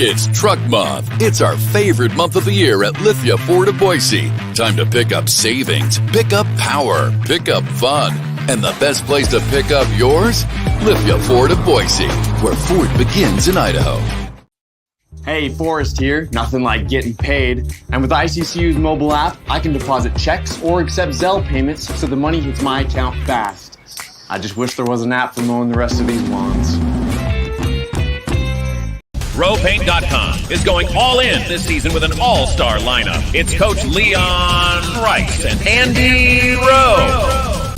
It's Truck Month. It's our favorite month of the year at Lithia Ford of Boise. Time to pick up savings, pick up power, pick up fun. And the best place to pick up yours? Lithia Ford of Boise, where Ford begins in Idaho. Hey, Forrest here. Nothing like getting paid. And with ICCU's mobile app, I can deposit checks or accept Zelle payments so the money hits my account fast. I just wish there was an app for mowing the rest of these lawns. RowPaint.com is going all in this season with an all-star lineup. It's Coach Leon Rice and Andy Rowe.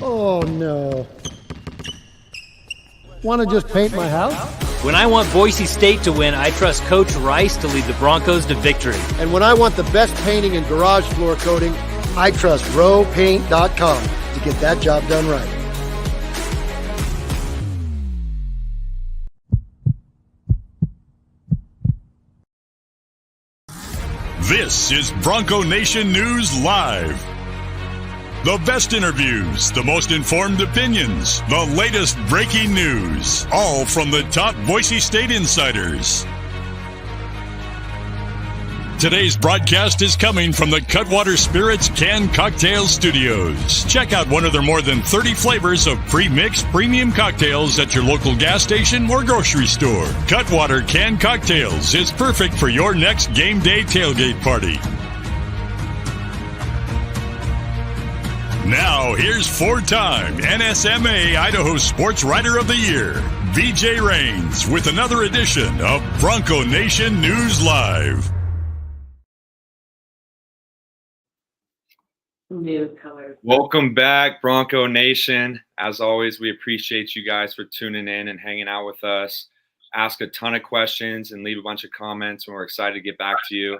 Oh no. Want to just paint my house? When I want Boise State to win, I trust Coach Rice to lead the Broncos to victory. And when I want the best painting and garage floor coating, I trust RowPaint.com to get that job done right. This is Bronco Nation News Live. The best interviews, the most informed opinions, the latest breaking news, all from the top Boise State insiders. Today's broadcast is coming from the Cutwater Spirits Canned Cocktail Studios. Check out one of their more than 30 flavors of pre-mixed premium cocktails at your local gas station or grocery store. Cutwater Canned Cocktails is perfect for your next game day tailgate party. Now, here's four-time NSMA Idaho Sports Writer of the Year, BJ Rains, with another edition of Bronco Nation News Live. Welcome back, Bronco Nation. As always, we appreciate you guys for tuning in and hanging out with us. Ask a ton of questions and leave a bunch of comments, and we're excited to get back to you.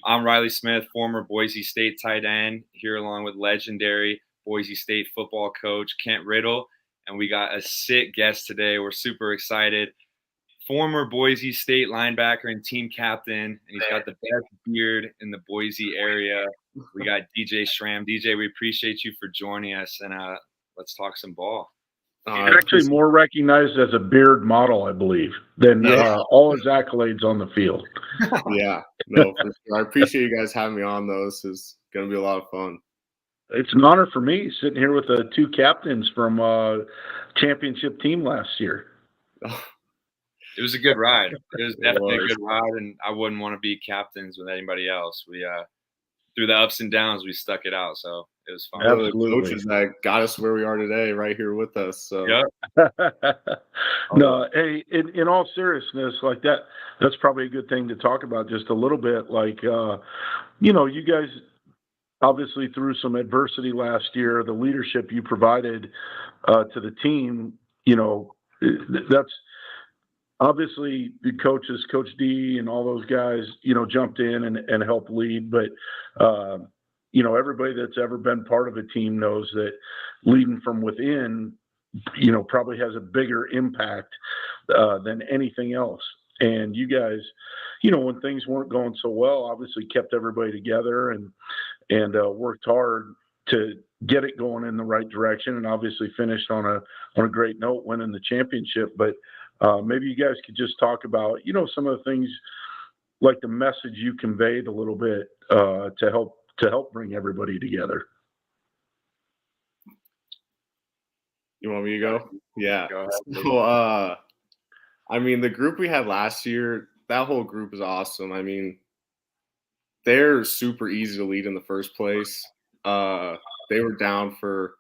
I'm Riley Smith, former Boise State tight end, here along with legendary Boise State football coach Kent Riddle, and we got a sick guest today. We're super excited. Former Boise State linebacker and team captain, and he's got the best beard in the Boise area. We got DJ Schramm. DJ, we appreciate you for joining us, and let's talk some ball. He's actually more recognized as a beard model, I believe, than all his accolades on the field. Yeah, no, for sure. I appreciate you guys having me on, though. This is going to be a lot of fun. It's an honor for me sitting here with the two captains from championship team last year. It was a good ride. It was definitely a good ride, and I wouldn't want to be captains with anybody else. We through the ups and downs, we stuck it out, so it was fun. Absolutely. The coaches that got us where we are today, right here with us. So. Yep. No, hey, in all seriousness, like that's probably a good thing to talk about just a little bit. Like, you guys obviously through some adversity last year, the leadership you provided to the team, that's obviously the coaches, Coach D and all those guys, jumped in and helped lead. But, everybody that's ever been part of a team knows that leading from within, probably has a bigger impact than anything else. And you guys, when things weren't going so well, obviously kept everybody together and worked hard to get it going in the right direction, and obviously finished on a great note, winning the championship. But maybe you guys could just talk about, some of the things like the message you conveyed a little bit to help bring everybody together. You want me to go? Yeah. Go ahead. So, the group we had last year, that whole group is awesome. They're super easy to lead in the first place. They were down for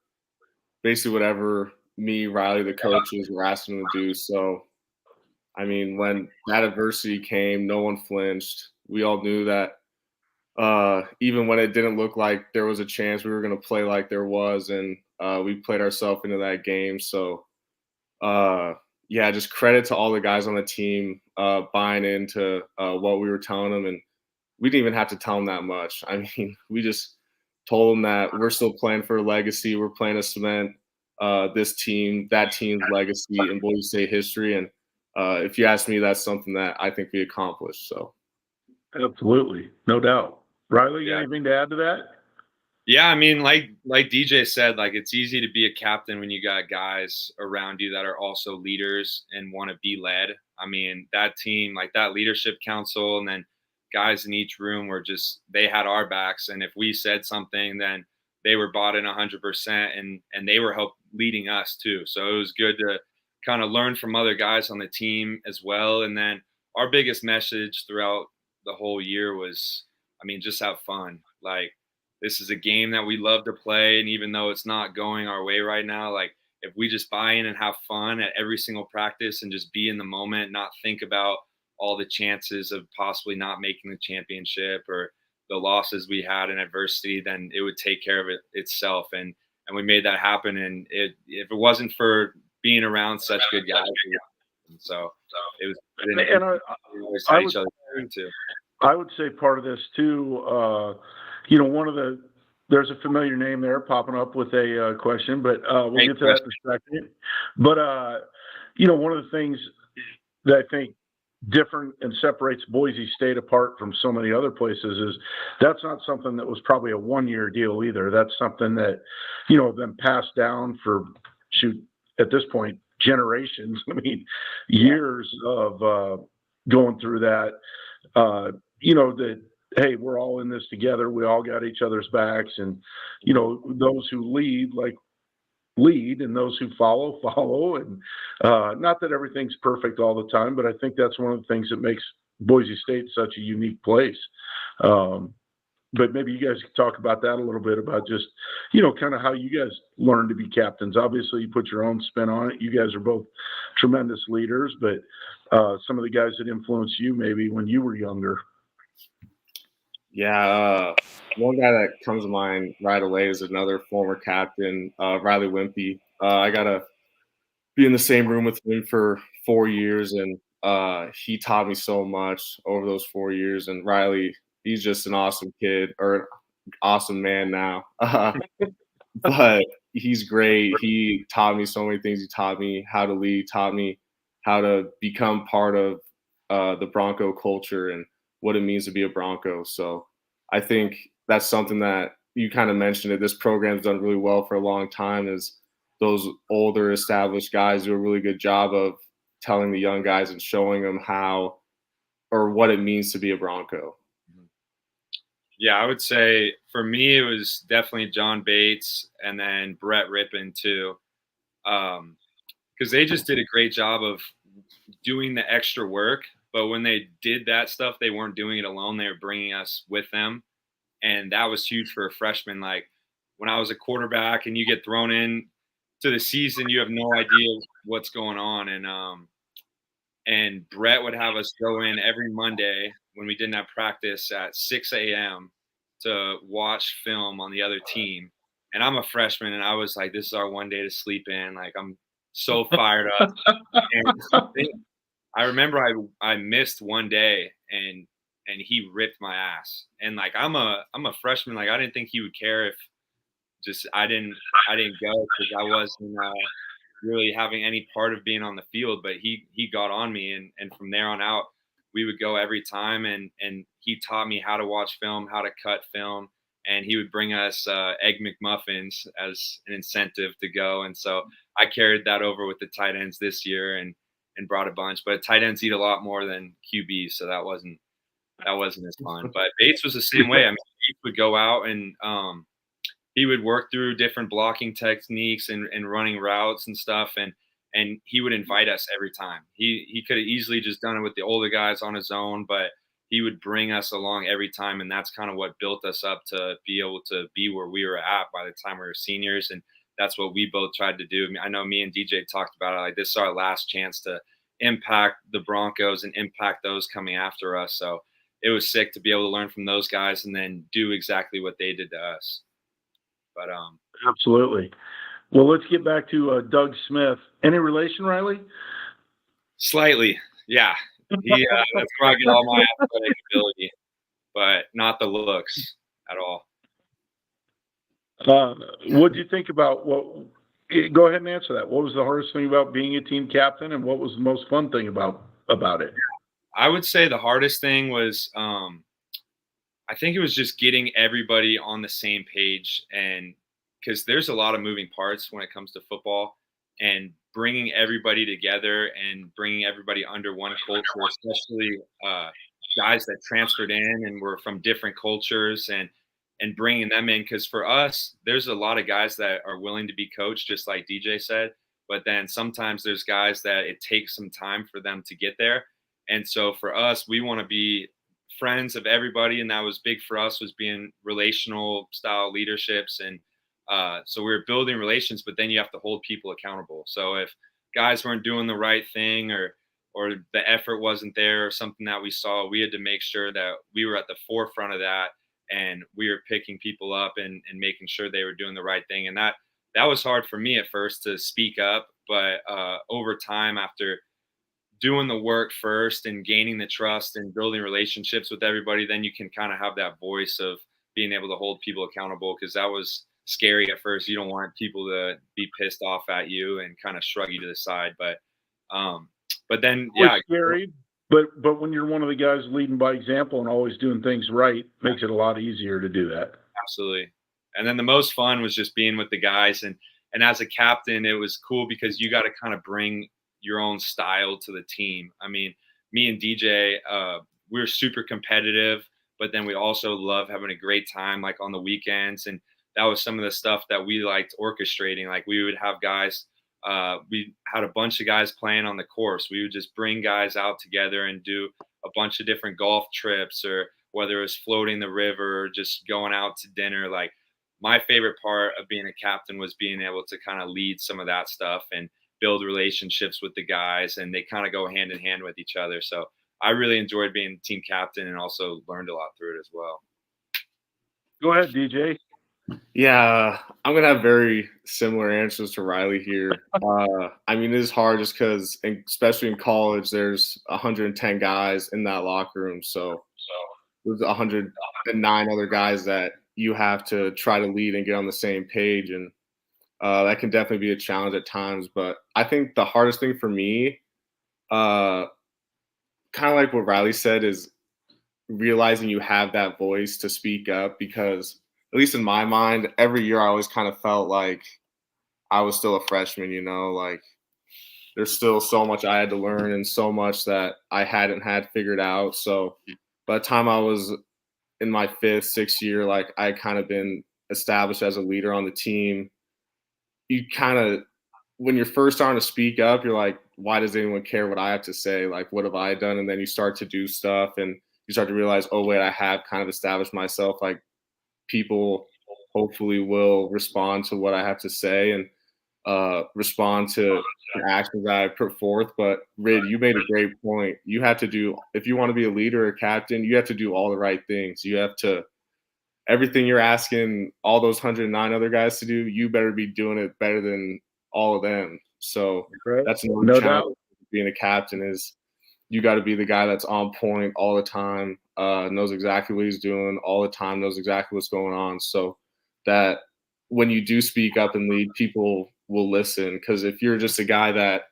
basically whatever me, Riley, the coaches were asking them to do. So, when that adversity came, no one flinched. We all knew that even when it didn't look like there was a chance, we were going to play like there was, and we played ourselves into that game. So, just credit to all the guys on the team buying into what we were telling them, and we didn't even have to tell them that much. We just told them that we're still playing for a legacy. We're playing to cement this team, that team's legacy in Boise State history. And if you ask me, that's something that I think we accomplished. So, Absolutely. No doubt. Riley, Yeah. anything to add to that? Yeah, I mean, like DJ said, like it's easy to be a captain when you got guys around you that are also leaders and want to be led. I mean, that team, like that leadership council, and then guys in each room were just, they had our backs, and if we said something, then they were bought in 100%, and they were leading us too. So it was good to kind of learn from other guys on the team as well. And then our biggest message throughout the whole year was, I mean, just have fun. Like, this is a game that we love to play, and even though it's not going our way right now, like if we just buy in and have fun at every single practice and just be in the moment, not think about all the chances of possibly not making the championship or the losses we had in adversity, then it would take care of it itself. And we made that happen. And if it wasn't for being around such good guys, so it was. I would say part of this too. There's a familiar name there popping up with a question, but we'll get to that in a second. But, one of the things that I think different and separates Boise State apart from so many other places is that's not something that was probably a one-year deal either. That's something that, been passed down for, at this point, generations. I mean, years of going through that, that, hey, we're all in this together. We all got each other's backs. And, those who lead, and those who follow. And not that everything's perfect all the time, but I think that's one of the things that makes Boise State such a unique place. But maybe you guys could talk about that a little bit, about just, kind of how you guys learned to be captains. Obviously, you put your own spin on it. You guys are both tremendous leaders, but some of the guys that influenced you maybe when you were younger. Yeah, one guy that comes to mind right away is another former captain, Riley Wimpy. I got to be in the same room with him for 4 years, and he taught me so much over those 4 years. And Riley, he's just an awesome kid, or an awesome man now. But he's great. He taught me so many things. He taught me how to lead, taught me how to become part of the Bronco culture and what it means to be a Bronco. So I think that's something that you kind of mentioned, that this program's done really well for a long time, is those older established guys do a really good job of telling the young guys and showing them how or what it means to be a Bronco. Yeah, I would say for me, it was definitely John Bates and then Brett Rippon too. Because they just did a great job of doing the extra work. But when they did that stuff, they weren't doing it alone. They were bringing us with them. And that was huge for a freshman. Like when I was a quarterback and you get thrown in to the season, you have no idea what's going on. And Brett would have us go in every Monday when we didn't have practice at 6 a.m. to watch film on the other team. And I'm a freshman, and I was like, this is our one day to sleep in. Like, I'm so fired up. And I remember I missed one day, and he ripped my ass. And like I'm a freshman, like I didn't think he would care if just I didn't go, because I wasn't really having any part of being on the field. But he got on me, and from there on out, we would go every time, and he taught me how to watch film, how to cut film, and he would bring us Egg McMuffins as an incentive to go. And so I carried that over with the tight ends this year, and brought a bunch. But tight ends eat a lot more than QBs, so that wasn't as fun. But Bates was the same way. I mean, he would go out and he would work through different blocking techniques and running routes and stuff, and he would invite us every time. He could have easily just done it with the older guys on his own, but he would bring us along every time, and that's kind of what built us up to be able to be where we were at by the time we were seniors. And that's what we both tried to do. I know me and DJ talked about it. Like, this is our last chance to impact the Broncos and impact those coming after us. So it was sick to be able to learn from those guys and then do exactly what they did to us. But absolutely. Well, let's get back to Doug Smith. Any relation, Riley? Slightly, yeah. He that's where I get all my athletic ability, but not the looks at all. What did you think about go ahead and answer that. What was the hardest thing about being a team captain, and what was the most fun thing about it? I would say the hardest thing was, I think it was just getting everybody on the same page, and because there's a lot of moving parts when it comes to football, and bringing everybody together and bringing everybody under one culture, especially guys that transferred in and were from different cultures, and bringing them in. Because for us, there's a lot of guys that are willing to be coached, just like DJ said, but then sometimes there's guys that it takes some time for them to get there. And so for us, we want to be friends of everybody, and that was big for us, was being relational style leaderships. And so we were building relations, but then you have to hold people accountable. So if guys weren't doing the right thing, or the effort wasn't there, or something that we saw, we had to make sure that we were at the forefront of that, and we were picking people up and making sure they were doing the right thing. And that was hard for me at first to speak up, but over time, after doing the work first and gaining the trust and building relationships with everybody, then you can kind of have that voice of being able to hold people accountable, because that was scary at first. You don't want people to be pissed off at you and kind of shrug you to the side. But then, yeah. It's scary, but when you're one of the guys leading by example and always doing things right, makes it a lot easier to do that. Absolutely. And then the most fun was just being with the guys. And as a captain, it was cool because you got to kind of bring your own style to the team. I mean, me and DJ, we're super competitive, but then we also love having a great time, like on the weekends. And that was some of the stuff that we liked orchestrating. Like we would have guys, we had a bunch of guys playing on the course. We would just bring guys out together and do a bunch of different golf trips, or whether it was floating the river or just going out to dinner. Like my favorite part of being a captain was being able to kind of lead some of that stuff and build relationships with the guys, and they kind of go hand in hand with each other. So I really enjoyed being team captain, and also learned a lot through it as well. Go ahead, DJ. Yeah, I'm going to have very similar answers to Riley here. I mean, it is hard just because, especially in college, there's 110 guys in that locker room. So there's 109 other guys that you have to try to lead and get on the same page. And that can definitely be a challenge at times. But I think the hardest thing for me, kind of like what Riley said, is realizing you have that voice to speak up, because at least in my mind, every year I always kind of felt like I was still a freshman, like there's still so much I had to learn and so much that I hadn't had figured out. So by the time I was in my 5th, 6th year, like I kind of been established as a leader on the team. You kind of, when you're first starting to speak up, you're like, why does anyone care what I have to say? Like, what have I done? And then you start to do stuff, and you start to realize, oh, wait, I have kind of established myself. Like, people hopefully will respond to what I have to say and respond to the actions that I put forth. But Rid, you made a great point. You have to do, if you want to be a leader or a captain, you have to do all the right things. You have to, everything you're asking all those 109 other guys to do, you better be doing it better than all of them. So that's no challenge. Being a captain is, you got to be the guy that's on point all the time, knows exactly what he's doing all the time, knows exactly what's going on, so that when you do speak up and lead, people will listen. Because if you're just a guy that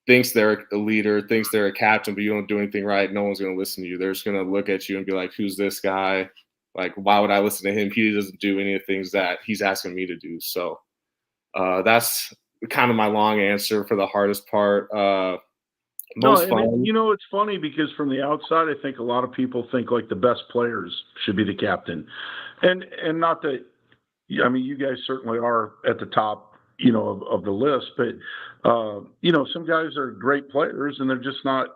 thinks they're a leader, thinks they're a captain, but you don't do anything right, no one's going to listen to you. They're just going to look at you and be like, who's this guy? Like, why would I listen to him? He doesn't do any of the things that he's asking me to do. So that's kind of my long answer for the hardest part. It's funny because from the outside, I think a lot of people think like the best players should be the captain, and not that, I mean, you guys certainly are at the top, of the list, but some guys are great players and they're just not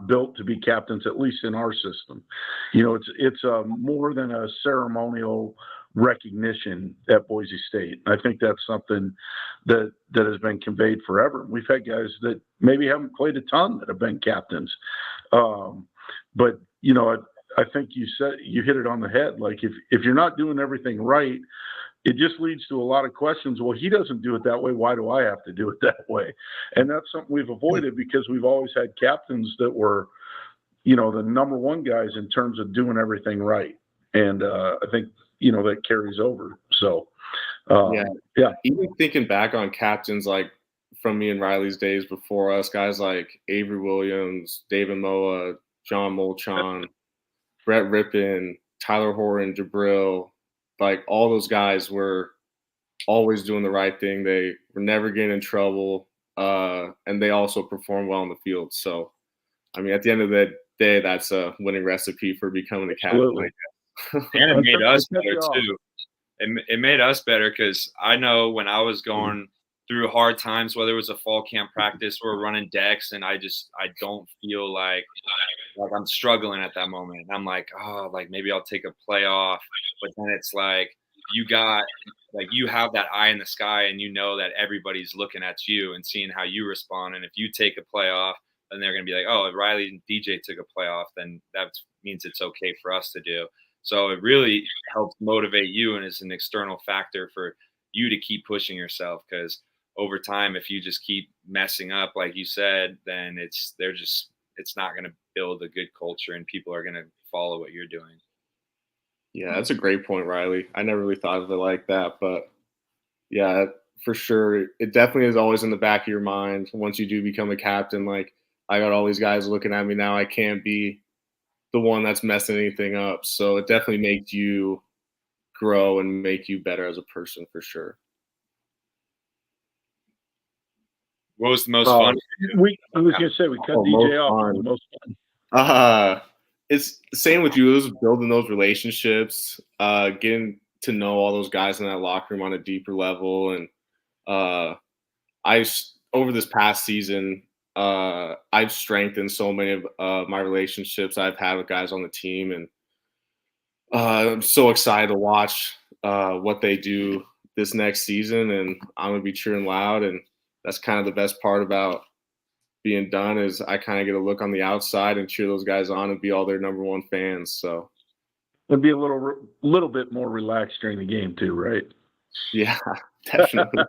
built to be captains, at least in our system. It's more than a ceremonial recognition at Boise State. I think that's something that has been conveyed forever. We've had guys that maybe haven't played a ton that have been captains. But I think you hit it on the head. Like if you're not doing everything right, it just leads to a lot of questions. Well, he doesn't do it that way. Why do I have to do it that way? And that's something we've avoided because we've always had captains that were, the number one guys in terms of doing everything right. And I think, that carries over. So, yeah. Even thinking back on captains, like from me and Riley's days before us, guys like Avery Williams, David Moa, John Molchon, Brett Rippin, Tyler Horan, Jabril, like all those guys were always doing the right thing. They were never getting in trouble, and they also performed well on the field. So, I mean, at the end of the day, that's a winning recipe for becoming a captain. And it made us better too. It made us better because I know when I was going through hard times, whether it was a fall camp practice or running decks, and I don't feel like I'm struggling at that moment. And I'm like, oh, like maybe I'll take a play off. But then it's like you have that eye in the sky, and you know that everybody's looking at you and seeing how you respond. And if you take a play off, then they're going to be like, oh, if Riley and DJ took a play off, then that means it's okay for us to do. So it really helps motivate you, and is an external factor for you to keep pushing yourself, because over time, if you just keep messing up, like you said, then it's not going to build a good culture, and people are going to follow what you're doing. Yeah, that's a great point, Riley. I never really thought of it like that, but yeah, for sure. It definitely is always in the back of your mind once you do become a captain. Like, I got all these guys looking at me now. I can't be the one that's messing anything up. So it definitely makes you grow and make you better as a person, for sure. What was the most fun? I was going to say, we cut DJ off. The most fun. It's the same with you. It was building those relationships, getting to know all those guys in that locker room on a deeper level. And over this past season, I've strengthened so many of my relationships I've had with guys on the team. And I'm so excited to watch what they do this next season. And I'm going to be cheering loud. And that's kind of the best part about being done, is I kind of get a look on the outside and cheer those guys on and be all their number one fans. So it'll be a little bit more relaxed during the game too, right? Yeah, definitely.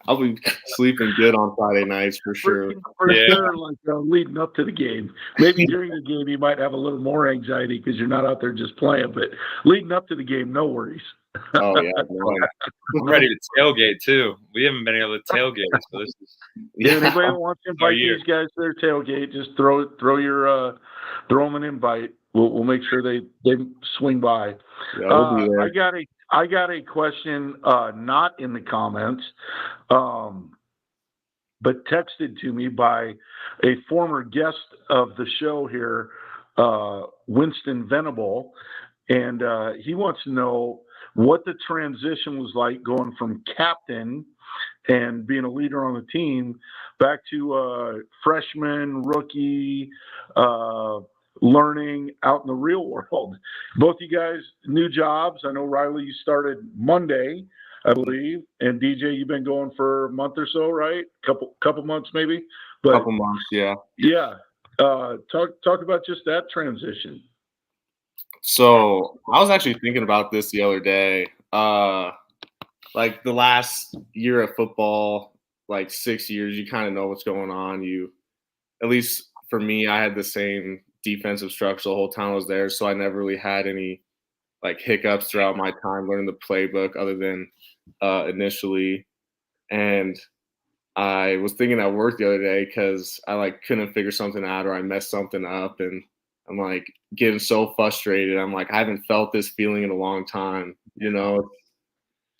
I'll be sleeping good on Friday nights for sure. For sure, like leading up to the game. Maybe during the game you might have a little more anxiety because you're not out there just playing, but leading up to the game, no worries. Oh yeah, I'm ready to tailgate too. We haven't been able to tailgate, so this is Anybody that wants to invite these guys to their tailgate, just throw them an invite. We'll make sure they swing by. Yeah, we'll be there. I got a question, not in the comments, but texted to me by a former guest of the show here, Winston Venable, and he wants to know what the transition was like going from captain and being a leader on the team back to freshman, rookie, learning out in the real world. Both you guys, new jobs. I know, Riley, you started Monday, I believe, and DJ, you've been going for a month or so, right? Couple months maybe. But couple months, yeah. Yeah. Talk about just that transition. So I was actually thinking about this the other day. Like the last year of football, like 6 years, you kind of know what's going on. At least for me, I had the same defensive structure the whole time I was there, so I never really had any like hiccups throughout my time learning the playbook, other than initially. And I was thinking at work the other day because I couldn't figure something out, or I messed something up, and I'm like getting so frustrated. I'm like, I haven't felt this feeling in a long time,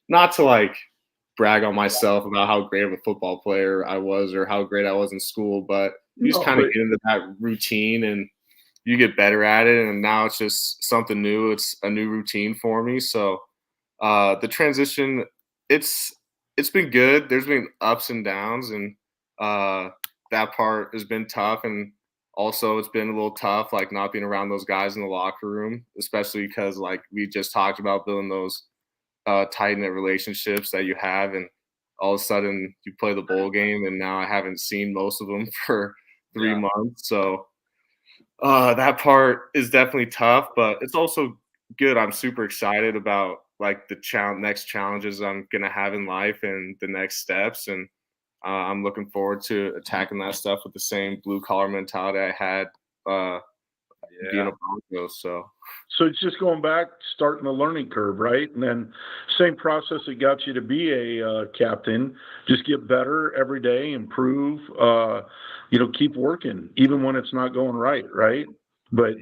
not to brag on myself about how great of a football player I was or how great I was in school, but you just kind of get into that routine and you get better at it. And now it's just something new. It's a new routine for me. So the transition, it's been good. There's been ups and downs, and that part has been tough. And also it's been a little tough, not being around those guys in the locker room, especially because we just talked about building those tight-knit relationships that you have, and all of a sudden you play the bowl game, and now I haven't seen most of them for 3 months. So that part is definitely tough, but it's also good. I'm super excited about the next challenges I'm going to have in life and the next steps. And I'm looking forward to attacking that stuff with the same blue collar mentality I had being a Bronco. So it's just going back, starting the learning curve, right? And then same process that got you to be a captain, just get better every day, improve, keep working, even when it's not going right? But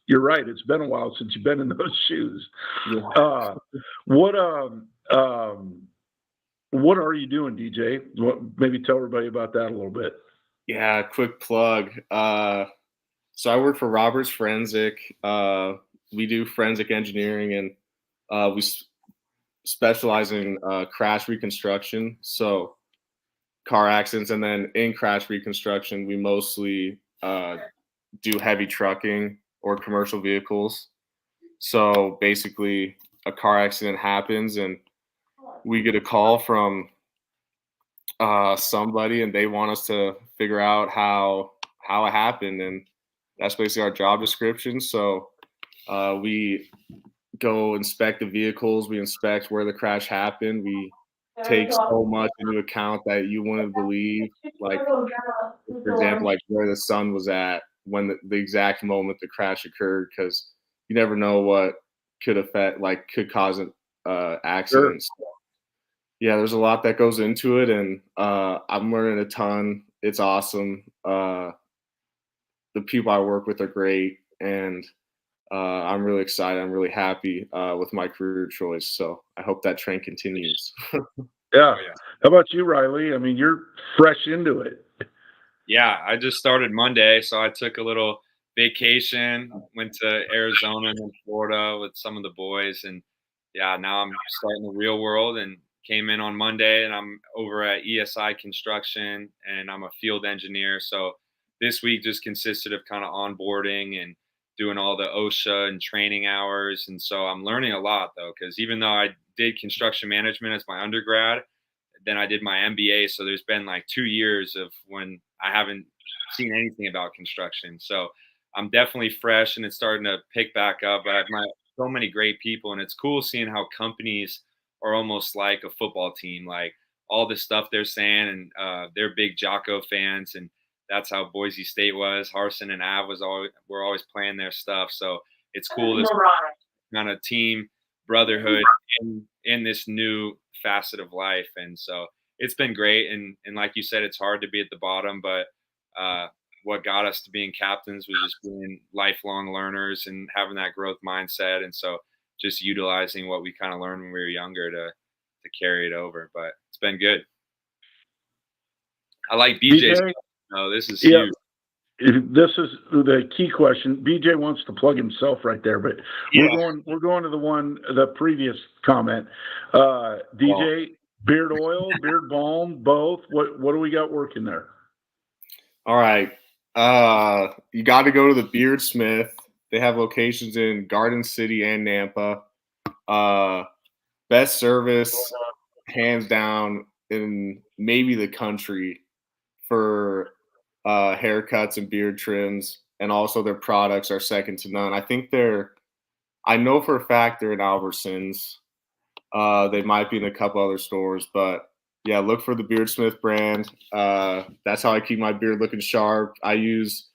you're right. It's been a while since you've been in those shoes. yeah. What are you doing, DJ? Maybe tell everybody about that a little bit. Yeah, quick plug. So I work for Roberts Forensic. We do forensic engineering, and we specialize in crash reconstruction. So car accidents, and then in crash reconstruction, we mostly do heavy trucking or commercial vehicles. So basically, a car accident happens, and we get a call from somebody, and they want us to figure out how it happened, and that's basically our job description. So we go inspect the vehicles, we inspect where the crash happened, we take so much into account that you wouldn't believe, like, for example, like where the sun was at when the exact moment the crash occurred, because you never know what could cause an accident. Sure. Yeah, there's a lot that goes into it, and I'm learning a ton. It's awesome. The people I work with are great, and I'm really excited. I'm really happy with my career choice. So I hope that trend continues. Yeah. How about you, Riley? I mean, you're fresh into it. Yeah, I just started Monday, so I took a little vacation, went to Arizona and Florida with some of the boys, and yeah, now I'm starting the real world and came in on Monday, and I'm over at ESI Construction, and I'm a field engineer. So this week just consisted of kind of onboarding and doing all the OSHA and training hours. And so I'm learning a lot, though, because even though I did construction management as my undergrad, then I did my MBA. So there's been like 2 years of when I haven't seen anything about construction. So I'm definitely fresh, and it's starting to pick back up. But I've met so many great people, and it's cool seeing how companies are almost like a football team, like all the stuff they're saying, and they're big Jocko fans, and that's how Boise State was. Harsin and Av were always playing their stuff. So it's cool this kind of team brotherhood in this new facet of life. And so it's been great. And like you said, it's hard to be at the bottom, but what got us to being captains was just being lifelong learners and having that growth mindset. And so just utilizing what we kind of learned when we were younger to carry it over. But it's been good. I like BJ's. Oh, this is huge. This is the key question. BJ wants to plug himself right there, but we're going to the previous comment. DJ, beard oil, beard balm, both. What do we got working there? All right. You got to go to the Beardsmith. They have locations in Garden City and Nampa. Best service, hands down, in maybe the country for haircuts and beard trims, and also their products are second to none. I know for a fact they're in Albertsons. They might be in a couple other stores, but yeah, look for the Beardsmith brand. That's how I keep my beard looking sharp. I use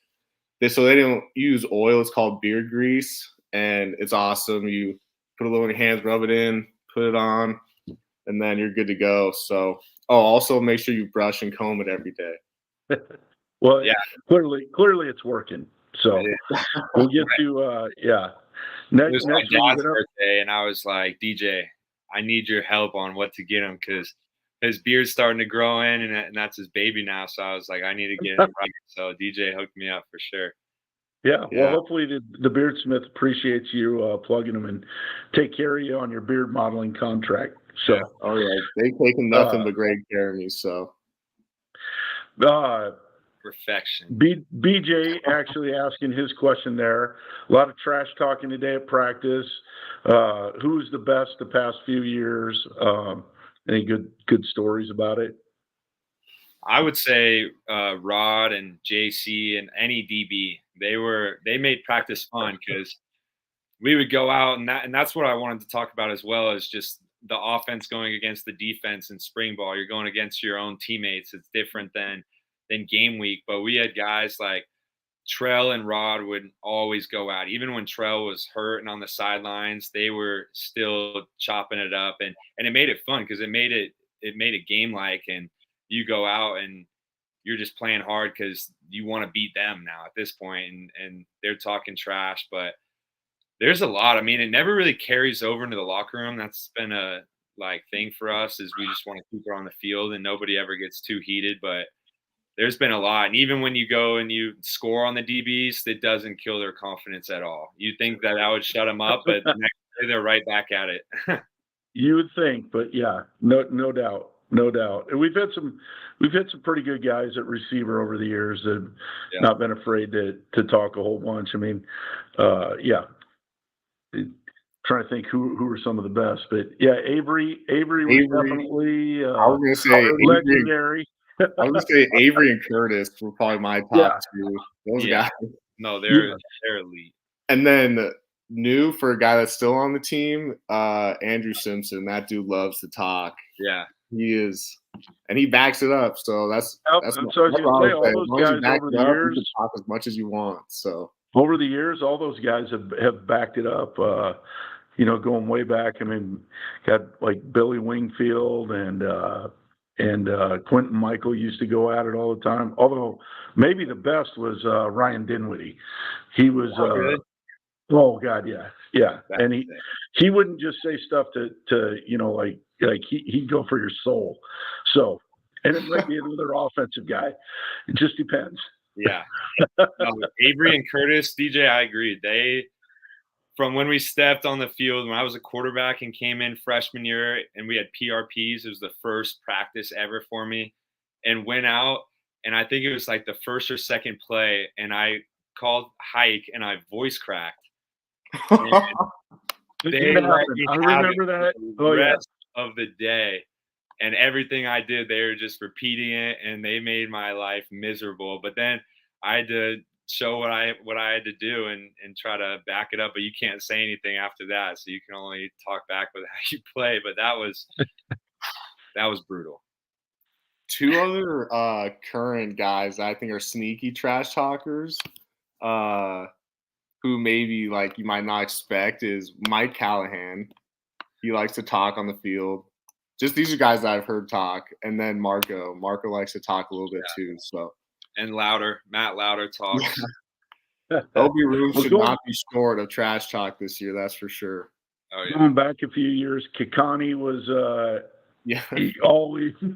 this, so they don't use oil. It's called beard grease, and it's awesome. You put a little in your hands, rub it in, put it on, and then you're good to go. So, also make sure you brush and comb it every day. Well, yeah, clearly it's working. So we'll get to It was my dad's birthday, and I was like, DJ, I need your help on what to get him, because his beard's starting to grow in, and that's his baby now. So I was like, I need to get him right. So DJ hooked me up for sure. Yeah, well, hopefully the Beardsmith appreciates you plugging them and take care of you on your beard modeling contract. So, they've taken nothing but great care of me. So, perfection. BJ actually asking his question there. A lot of trash talking today at practice. Who's the best the past few years? Any good stories about it? I would say Rod and JC and any DB. They made practice fun, because we would go out, and that's what I wanted to talk about as well, is just the offense going against the defense in spring ball. You're going against your own teammates. It's different than game week. But we had guys like Trell and Rod would always go out. Even when Trell was hurt and on the sidelines, they were still chopping it up, and it made it fun because it made it game-like, and you go out and you're just playing hard because you want to beat them now at this point, and they're talking trash. But there's a lot. I mean, it never really carries over into the locker room. That's been a thing for us, is we just want to keep her on the field and nobody ever gets too heated. But there's been a lot. And even when you go and you score on the DBs, it doesn't kill their confidence at all. You think that would shut them up, but the next day they're right back at it. You would think, but yeah, no doubt. No doubt. And we've had some pretty good guys at receiver over the years that have not been afraid to talk a whole bunch. I mean, trying to think who were some of the best, but yeah, Avery was definitely I was gonna say legendary. I was gonna say Avery and Curtis were probably my top two. Those guys. No, they're elite. And then new for a guy that's still on the team, Andrew Simpson. That dude loves to talk. Yeah. He is, and he backs it up. So that's so I was going to say, all those guys over the years, you can talk as much as you want. So over the years, all those guys have backed it up. Going way back. I mean, got like Billy Wingfield and Quentin Michael used to go at it all the time. Although maybe the best was Ryan Dinwiddie. He was. Oh God, yeah. And he wouldn't just say stuff to like he'd go for your soul. So, and it might be another offensive guy. It just depends. Yeah. Avery and Curtis, DJ, I agree. From when we stepped on the field, when I was a quarterback and came in freshman year and we had PRPs, it was the first practice ever for me, and went out, and I think it was like the first or second play, and I called hike and I voice cracked. They I remember that. The rest of the day, and everything I did, they were just repeating it, and they made my life miserable. But then I had to show what I had to do and try to back it up. But you can't say anything after that, so you can only talk back with how you play. But that was brutal. Two other current guys I think are sneaky trash talkers. Who maybe like you might not expect is Mike Callahan. He likes to talk on the field. Just these are guys that I've heard talk. And then Marco. Marco likes to talk a little bit too. So and Matt Louder talks. Yeah. LB Room should not be short of trash talk this year, that's for sure. Oh yeah. Going back a few years, Kikani was he always me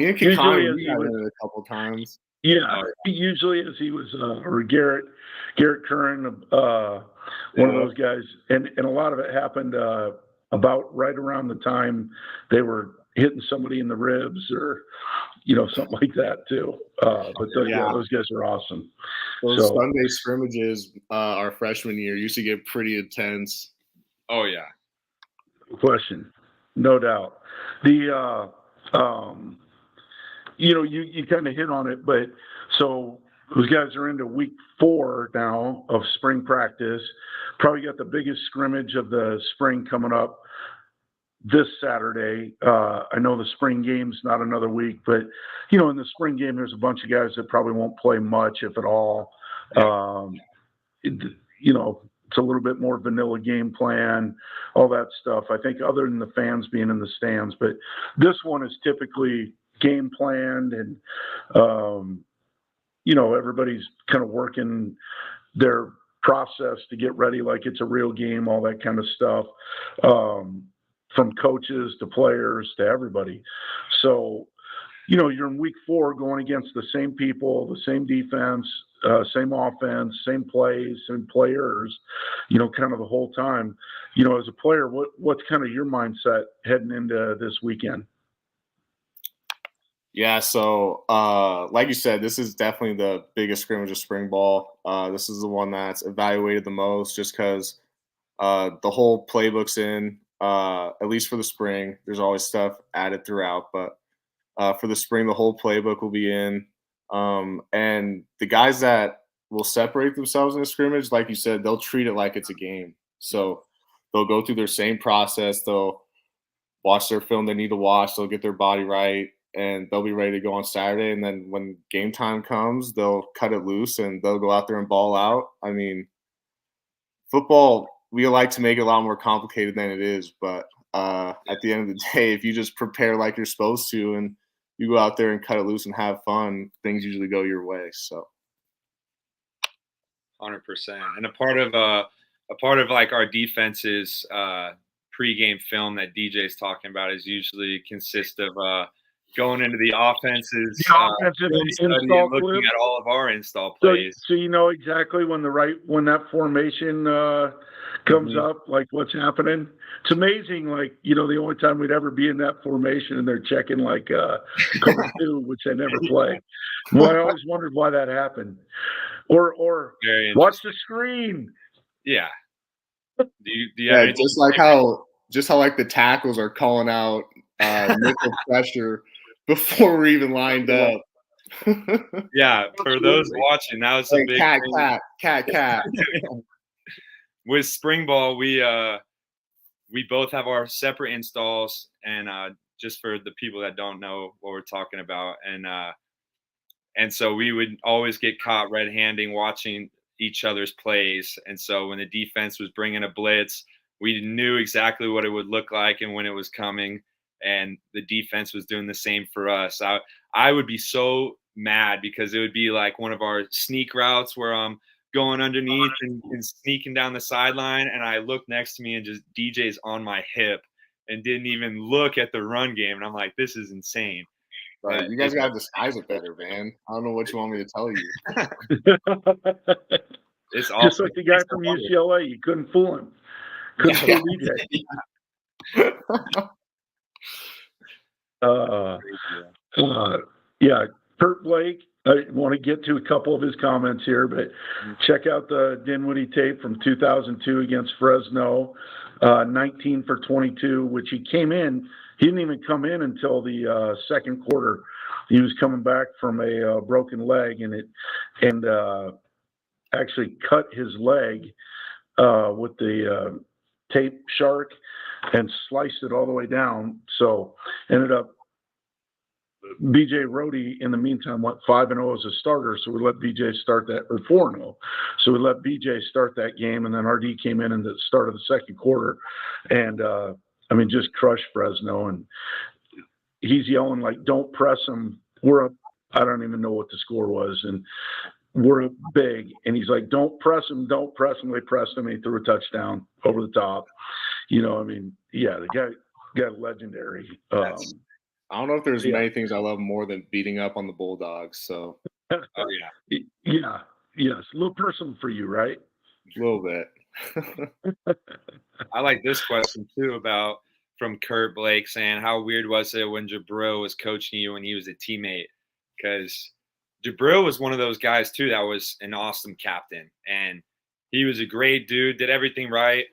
and Kikani we had it a couple times. Yeah, usually as he was, or Garrett Curran, one of those guys, and a lot of it happened about right around the time they were hitting somebody in the ribs or, something like that too. But those guys are awesome. Those Sunday scrimmages our freshman year used to get pretty intense. Oh yeah, question, no doubt. The you kind of hit on it, but so those guys are into week 4 now of spring practice. Probably got the biggest scrimmage of the spring coming up this Saturday. I know the spring game's not another week, but in the spring game, there's a bunch of guys that probably won't play much, if at all. It's a little bit more vanilla game plan, all that stuff. I think other than the fans being in the stands, but this one is typically game planned and, everybody's kind of working their process to get ready like it's a real game, all that kind of stuff, from coaches to players to everybody. So, you're in week 4 going against the same people, the same defense, same offense, same plays, same players, kind of the whole time. As a player, what's kind of your mindset heading into this weekend? Yeah, so like you said, this is definitely the biggest scrimmage of spring ball. This is the one that's evaluated the most just because the whole playbook's in, at least for the spring. There's always stuff added throughout, but for the spring, the whole playbook will be in. And the guys that will separate themselves in the scrimmage, like you said, they'll treat it like it's a game. So they'll go through their same process. They'll watch their film they need to watch. They'll get their body right. and they'll be ready to go on Saturday. And then when game time comes, they'll cut it loose and they'll go out there and ball out. I mean, football, we like to make it a lot more complicated than it is. But at the end of the day, if you just prepare like you're supposed to and you go out there and cut it loose and have fun, things usually go your way. So 100%. And a part of like our defense's pregame film that DJ's talking about is usually consist of going into the offense's install looking clip. at all of our install plays. So you know exactly when that formation comes up, like what's happening. It's amazing. Like, you know, the only time we'd ever be in that formation and they're checking like cover 2, which they never play. Well, I always wondered why that happened. Or watch the screen. Yeah. Do you yeah, just how like the tackles are calling out nickel pressure before we're even lined up. Yeah, for those watching, that was a big cat. With spring ball, we both have our separate installs, and just for the people that don't know what we're talking about, and so we would always get caught red-handing watching each other's plays. And so when the defense was bringing a blitz, we knew exactly what it would look like and when it was coming, and the defense was doing the same for us. I would be so mad because it would be like one of our sneak routes where I'm going underneath and sneaking down the sideline, and I look next to me and just DJ's on my hip and didn't even look at the run game. And I'm like, this is insane. But you guys got to disguise it better, man. I don't know what you want me to tell you. It's awesome. Just like the guy from UCLA, you couldn't fool him. Couldn't fool DJ. Yeah, Kurt Blake, I want to get to a couple of his comments here, but check out the Dinwiddie tape from 2002 against Fresno, 19 for 22, which he came in. He didn't even come in until the second quarter. He was coming back from a broken leg, and actually cut his leg with the tape shark and sliced it all the way down. So ended up BJ Rohde in the meantime went 5-0 as a starter, so we let BJ start that, or 4-0. So we let BJ start that game, and then RD came in the start of the second quarter, and just crushed Fresno. And he's yelling like, "Don't press him. We're up." I don't even know what the score was, and we're up big. And he's like, "Don't press him. Don't press him." They pressed him. And he threw a touchdown over the top. You know, the guy got legendary. I don't know if there's many things I love more than beating up on the Bulldogs. So, yes, a little personal for you, right? A little bit. I like this question too from Kurt Blake saying, how weird was it when Jabril was coaching you when he was a teammate? Because Jabril was one of those guys too that was an awesome captain, and he was a great dude, did everything right.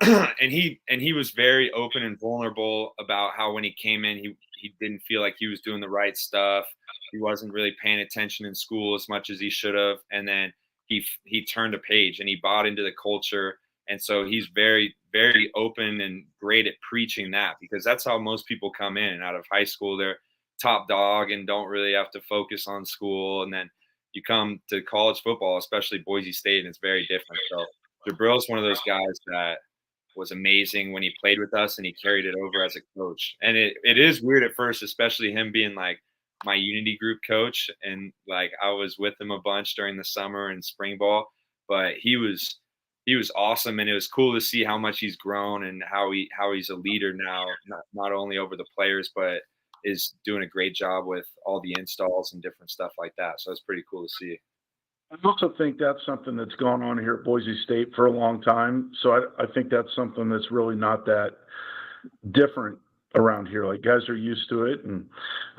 and he was very open and vulnerable about how when he came in, he didn't feel like he was doing the right stuff. He wasn't really paying attention in school as much as he should have. And then he turned a page and he bought into the culture. And so he's very, very open and great at preaching that, because that's how most people come in out of high school. They're top dog and don't really have to focus on school. And then you come to college football, especially Boise State, and it's very different. So Jabril's one of those guys that was amazing when he played with us, and he carried it over as a coach. And it is weird at first, especially him being like my Unity group coach, and like I was with him a bunch during the summer and spring ball, but he was awesome, and it was cool to see how much he's grown and how he's a leader now, not only over the players, but is doing a great job with all the installs and different stuff like that. So it's pretty cool to see. I also think that's something that's gone on here at Boise State for a long time. So I think that's something that's really not that different around here. Like, guys are used to it, and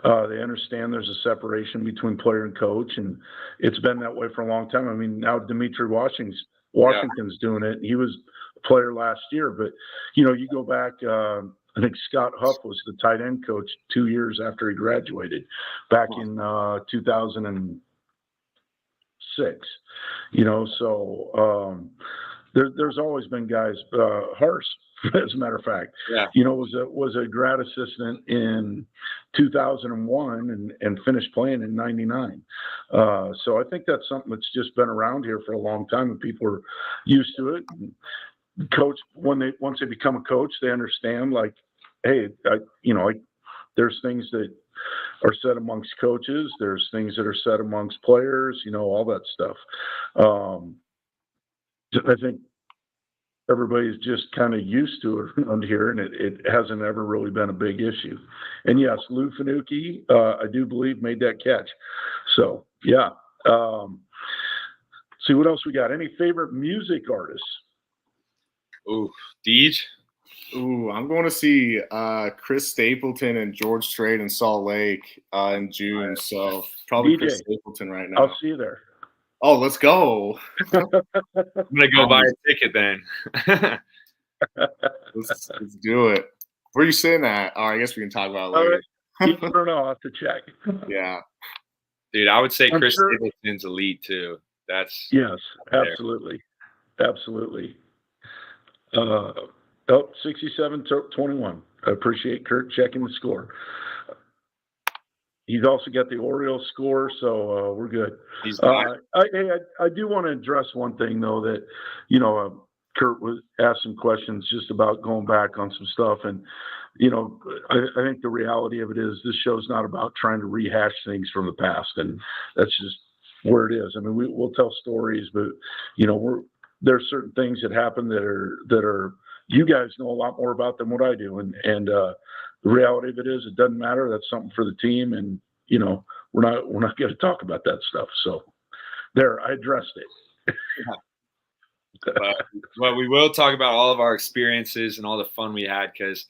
they understand there's a separation between player and coach, and it's been that way for a long time. I mean, now Dimitri Washington's doing it. He was a player last year, but you go back, I think Scott Huff was the tight end coach 2 years after he graduated back in 2006. So there's always been guys. Hars as a matter of fact. Yeah. Was a grad assistant in 2001 and finished playing in 99. So I think that's something that's just been around here for a long time, and people are used to it. And coach, once they become a coach, they understand, like, hey, there's things that are said amongst coaches. There's things that are said amongst players, all that stuff. I think everybody's just kind of used to it around here, and it hasn't ever really been a big issue. And yes, Lou Finucci, I do believe, made that catch. So, yeah. See what else we got. Any favorite music artists? Ooh, Deej? Ooh, I'm going to see Chris Stapleton and George Strait in Salt Lake in June. So probably DJ. Chris Stapleton right now. I'll see you there. Oh, let's go. I'm gonna go buy a ticket then. let's do it. Where are you sitting at? Oh, I guess we can talk about it later. I don't know. I'll have to check. Yeah. Dude, I would say I'm Chris sure. Stapleton's elite too. That's Yes, there. absolutely. Absolutely. 67-21. I appreciate Kurt checking the score. He's also got the Orioles score, so we're good. He's got it. I do want to address one thing, though, that, Kurt was asked some questions just about going back on some stuff. And, I think the reality of it is this show's not about trying to rehash things from the past. And that's just where it is. I mean, we'll tell stories, but, there's certain things that happen that are you guys know a lot more about than what I do. And the reality of it is it doesn't matter. That's something for the team. And, we're not going to talk about that stuff. So there, I addressed it. But we will talk about all of our experiences and all the fun we had, because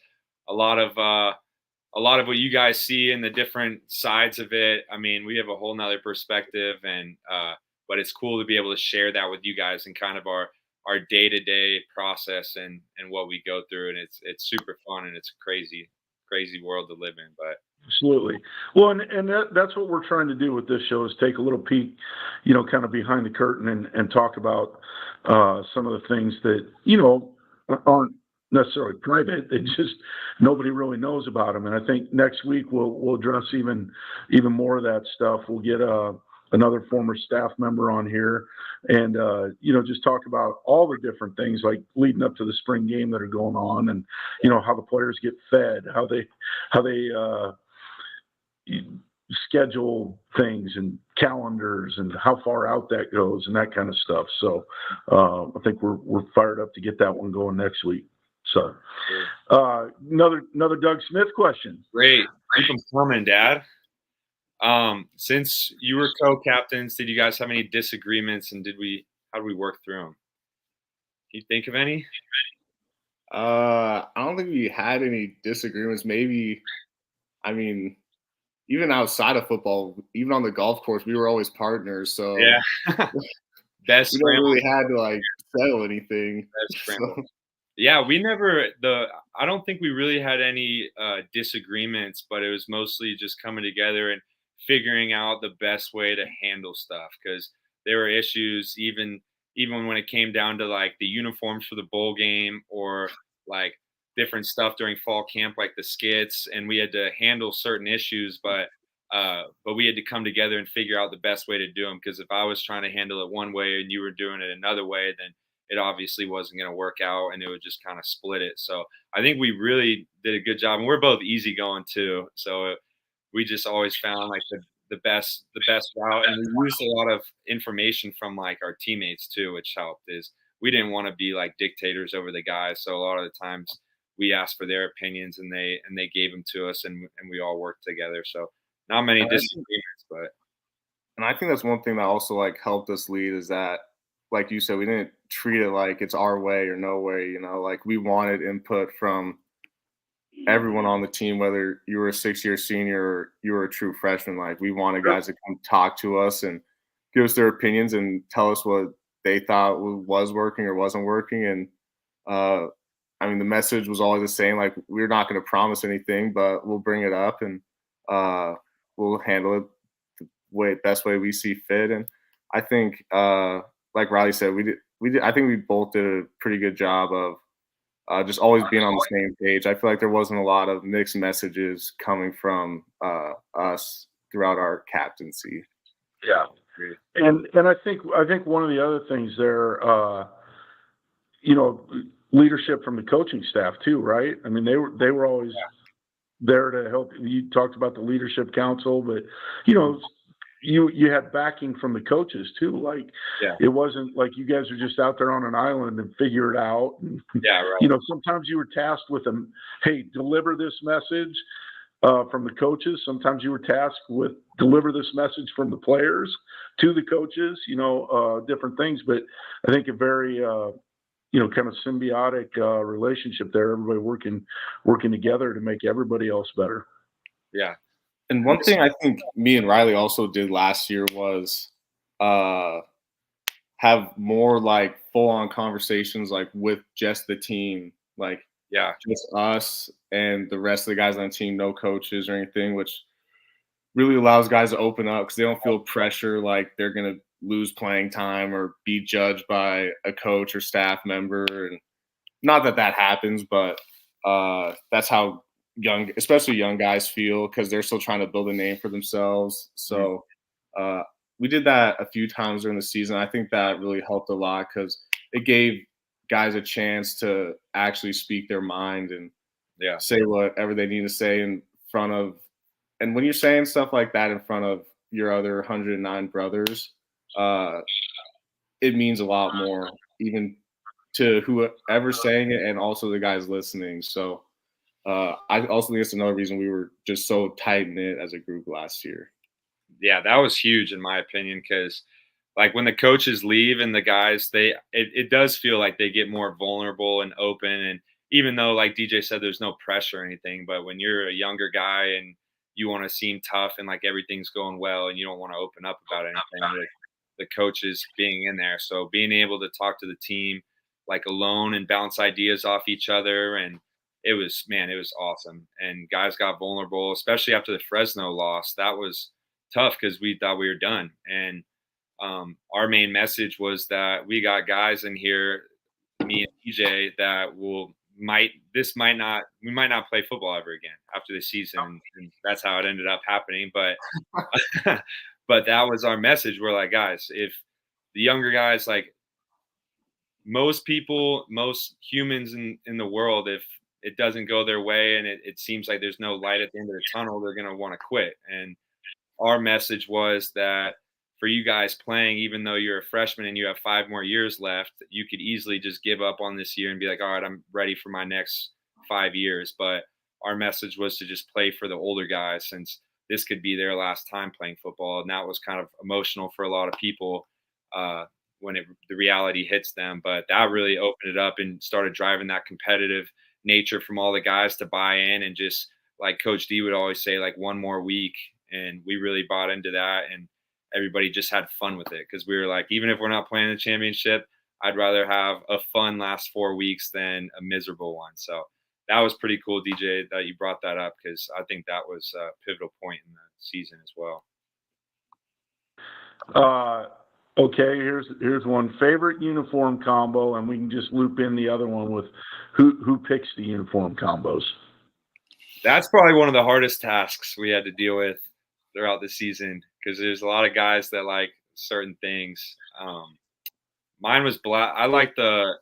a lot of what you guys see in the different sides of it, I mean, we have a whole nother perspective, and but it's cool to be able to share that with you guys and kind of our day-to-day process and what we go through. And it's super fun, and it's a crazy world to live in. But absolutely. Well, and that's what we're trying to do with this show, is take a little peek, kind of behind the curtain and talk about some of the things that, aren't necessarily private. They just, nobody really knows about them. And I think next week we'll address even more of that stuff. We'll get another former staff member on here and, just talk about all the different things like leading up to the spring game that are going on, and, how the players get fed, how they schedule things and calendars and how far out that goes and that kind of stuff. So I think we're fired up to get that one going next week. So another Doug Smith question. Great. Keep them coming, Dad. Since you were co-captains, did you guys have any disagreements, and how did we work through them? Can you think of any? I don't think we had any disagreements. Maybe, I mean, even outside of football, even on the golf course, we were always partners. So yeah, we never really had to settle anything. So. Yeah, I don't think we really had any disagreements, but it was mostly just coming together and figuring out the best way to handle stuff, because there were issues even when it came down to the uniforms for the bowl game, or different stuff during fall camp, like the skits, and we had to handle certain issues, but we had to come together and figure out the best way to do them, because if I was trying to handle it one way and you were doing it another way, then it obviously wasn't going to work out, and it would just kind of split it. So I think we really did a good job, and we're both easygoing too. So we just always found the best route, and we used a lot of information from our teammates too, which helped. Is we didn't want to be dictators over the guys, so a lot of the times we asked for their opinions, and they gave them to us, and we all worked together. So not many disagreements, but. And I think that's one thing that also helped us lead, is that, like you said, we didn't treat it like it's our way or no way. We wanted input from everyone on the team, whether you were a 6-year senior or you were a true freshman. We wanted guys to come talk to us and give us their opinions and tell us what they thought was working or wasn't working. And the message was always the same. We're not going to promise anything, but we'll bring it up, and we'll handle it the best way we see fit. And I think, like Riley said, we did. I think we both did a pretty good job just always being on the same page. I feel like there wasn't a lot of mixed messages coming from us throughout our captaincy. Yeah, and I think one of the other things there, leadership from the coaching staff too, right? I mean, they were always there to help. You talked about the leadership council, but you had backing from the coaches too. Like, it wasn't like you guys were just out there on an island and figure it out. Yeah, right. Sometimes you were tasked with them, hey, deliver this message from the coaches. Sometimes you were tasked with deliver this message from the players to the coaches, different things. But I think a very, kind of symbiotic relationship there, everybody working together to make everybody else better. Yeah. And one thing I think me and Riley also did last year was have more like full-on conversations like with just the team, like just us and the rest of the guys on the team, no coaches or anything, which really allows guys to open up because they don't feel pressure like they're going to lose playing time or be judged by a coach or staff member. And not that happens, but that's how especially young guys feel because they're still trying to build a name for themselves. So we did that a few times during the season. I think that really helped a lot because it gave guys a chance to actually speak their mind and say whatever they need to say in front of. And when you're saying stuff like that in front of your other 109 brothers, it means a lot more, even to whoever's saying it and also the guys listening. So I also think it's another reason we were just so tight-knit as a group last year. Yeah, that was huge in my opinion because, like, when the coaches leave and the guys, it does feel like they get more vulnerable and open. And even though, like DJ said, there's no pressure or anything, but when you're a younger guy and you want to seem tough and like everything's going well and you don't want to open up about anything, like the coaches being in there. So being able to talk to the team like alone and bounce ideas off each other, and it was awesome. And guys got vulnerable, especially after the Fresno loss. That was tough because we thought we were done. And our main message was that we got guys in here, me and DJ, that we might not play football ever again after the season. And that's how it ended up happening. But but that was our message. We're like, guys, if the younger guys, like most humans in the world, if it doesn't go their way and it seems like there's no light at the end of the tunnel, they're going to want to quit. And our message was that for you guys playing, even though you're a freshman and you have 5 more years left, you could easily just give up on this year and be like, all right, I'm ready for my next 5 years. But our message was to just play for the older guys since this could be their last time playing football. And that was kind of emotional for a lot of people when the reality hits them. But that really opened it up and started driving that competitive nature from all the guys to buy in and just, like Coach D would always say, like, one more week. And we really bought into that. And everybody just had fun with it because we were like, even if we're not playing the championship, I'd rather have a fun last 4 weeks than a miserable one. So that was pretty cool, DJ, that you brought that up because I think that was a pivotal point in the season as well. Okay, here's one favorite uniform combo, and we can just loop in the other one with who picks the uniform combos. That's probably one of the hardest tasks we had to deal with throughout the season because there's a lot of guys that like certain things. Mine was black. I like the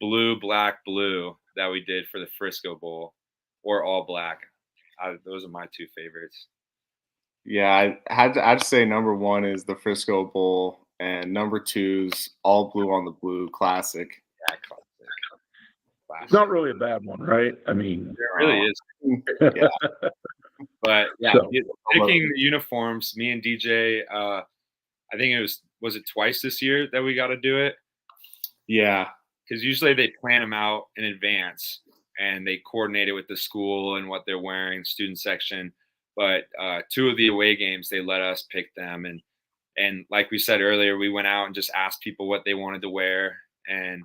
blue, black, blue that we did for the Frisco Bowl, or all black. Those are my 2 favorites. Yeah, I'd say number 1 is the Frisco Bowl, and number 2's all blue on the blue, classic. Yeah, classic. It's not really a bad one, right? I mean, it really is. Yeah. But yeah, picking the uniforms, me and DJ, I think was it twice this year that we got to do it? Yeah, because usually they plan them out in advance and they coordinate it with the school and what they're wearing, student section. But 2 of the away games, they let us pick them. And like we said earlier, we went out and just asked people what they wanted to wear. And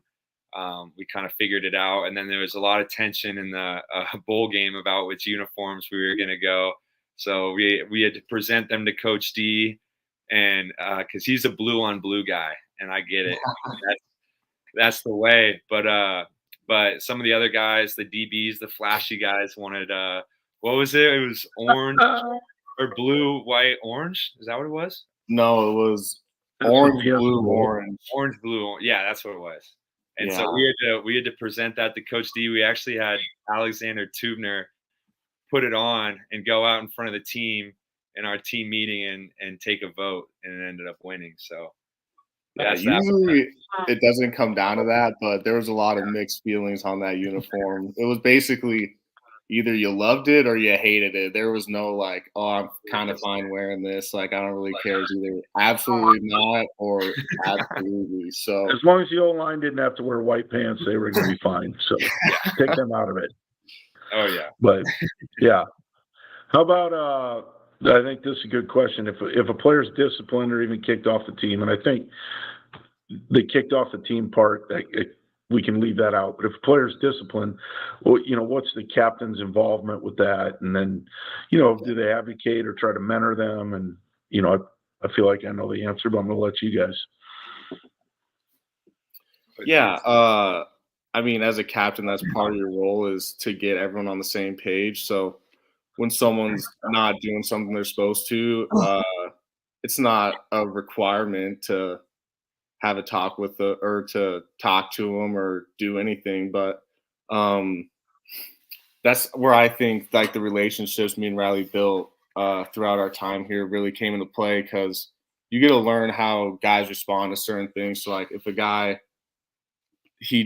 we kind of figured it out. And then there was a lot of tension in the bowl game about which uniforms we were going to go. So we had to present them to Coach D, and because he's a blue on blue guy, and I get it. That's the way. But But some of the other guys, the DBs, the flashy guys wanted what was it? It was orange or blue, white, orange. Is that what it was? No, it was That's orange, what blue, the orange. Orange, blue. Yeah, that's what it was. And Yeah. so we had to present that to Coach D. We actually had Alexander Tubner put it on and go out in front of the team in our team meeting and take a vote, and it ended up winning. So yeah, usually it doesn't come down to that, but there was a lot of mixed feelings on that uniform. It was basically either you loved it or you hated it. There was no like, oh, I'm kind of fine wearing this. Like, I don't really care. It's either absolutely not or absolutely. So as long as the O-line didn't have to wear white pants, they were going to be fine. So take them out of it. Oh yeah. But yeah. How about I think this is a good question. If a player's disciplined or even kicked off the team, and I think the kicked off the team part, we can leave that out. But if a player's disciplined, well, what's the captain's involvement with that? And then, do they advocate or try to mentor them? And, I feel like I know the answer, but I'm going to let you guys. Yeah. I mean, as a captain, that's part of your role is to get everyone on the same page. So when someone's not doing something they're supposed to, it's not a requirement to have a talk with or to talk to them or do anything. But that's where I think like the relationships me and Riley built throughout our time here really came into play, because you get to learn how guys respond to certain things. So like if a guy, he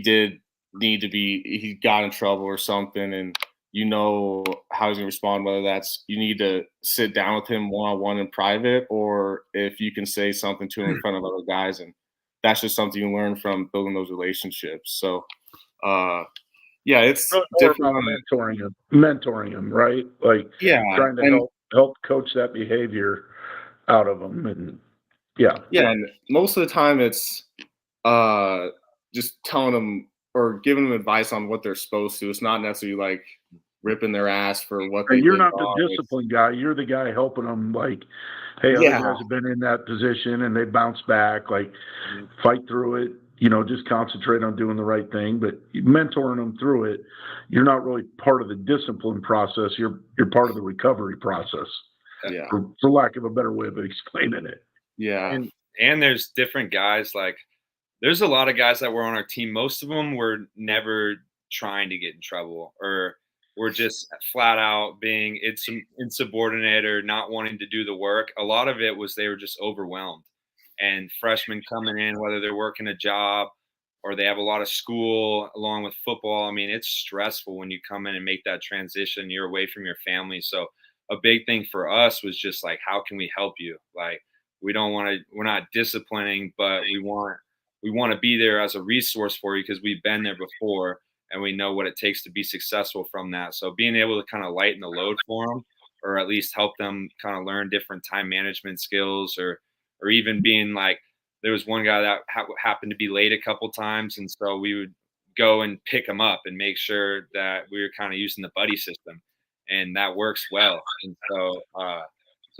got in trouble or something, and how he's going to respond, whether that's you need to sit down with him one-on-one in private, or if you can say something to him in front of other guys. And that's just something you learn from building those relationships. So, yeah, it's different. Mentoring him, right? Like trying to help coach that behavior out of them. And yeah. And most of the time it's just telling them or giving them advice on what they're supposed to. It's not necessarily like ripping their ass for what they You're did not wrong. The discipline guy. You're the guy helping them, like, hey, other guys have been in that position and they bounce back, like fight through it, just concentrate on doing the right thing. But mentoring them through it, you're not really part of the discipline process. You're part of the recovery process. Yeah. For lack of a better way of explaining it. Yeah. And there's different guys. Like there's a lot of guys that were on our team. Most of them were never trying to get in trouble, or were just flat out being insubordinate or not wanting to do the work. A lot of it was they were just overwhelmed. And freshmen coming in, whether they're working a job or they have a lot of school along with football, I mean, it's stressful when you come in and make that transition. You're away from your family. So a big thing for us was just like, how can we help you? Like, we're not disciplining, but we want to be there as a resource for you because we've been there before. And we know what it takes to be successful from that. So being able to kind of lighten the load for them, or at least help them kind of learn different time management skills, or even being like, there was one guy that happened to be late a couple times. And so we would go and pick him up and make sure that we were kind of using the buddy system, and that works well. And so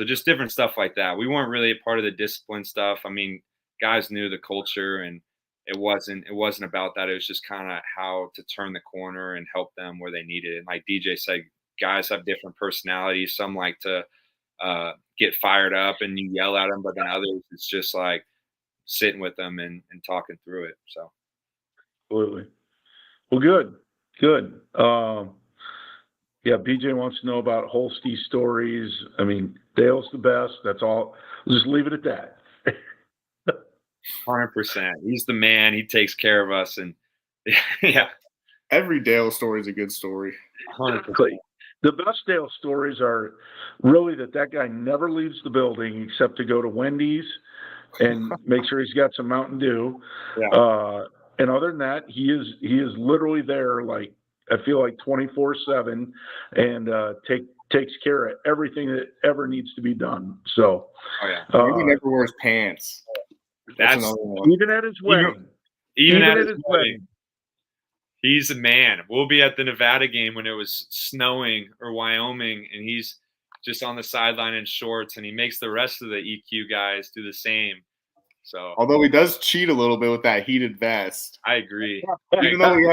just different stuff like that. We weren't really a part of the discipline stuff. I mean, guys knew the culture, and it wasn't about that. It was just kind of how to turn the corner and help them where they needed it. And like DJ said, guys have different personalities. Some like to get fired up and you yell at them, but then others, it's just like sitting with them and talking through it. So. Absolutely. Well, good. Yeah, BJ wants to know about Holstein stories. I mean, Dale's the best. That's all. We'll just leave it at that. 100%. He's the man. He takes care of us, and yeah. Every Dale story is a good story. 100%. The best Dale stories are really that guy never leaves the building except to go to Wendy's and make sure he's got some Mountain Dew. Yeah. And other than that, he is literally there, like, I feel like 24/7, and takes care of everything that ever needs to be done. So, he never wears pants. That's another one. Even at his wedding. Even at his wedding. He's a man. We'll be at the Nevada game when it was snowing, or Wyoming, and he's just on the sideline in shorts, and he makes the rest of the EQ guys do the same. So although he does cheat a little bit with that heated vest. I agree. Even though he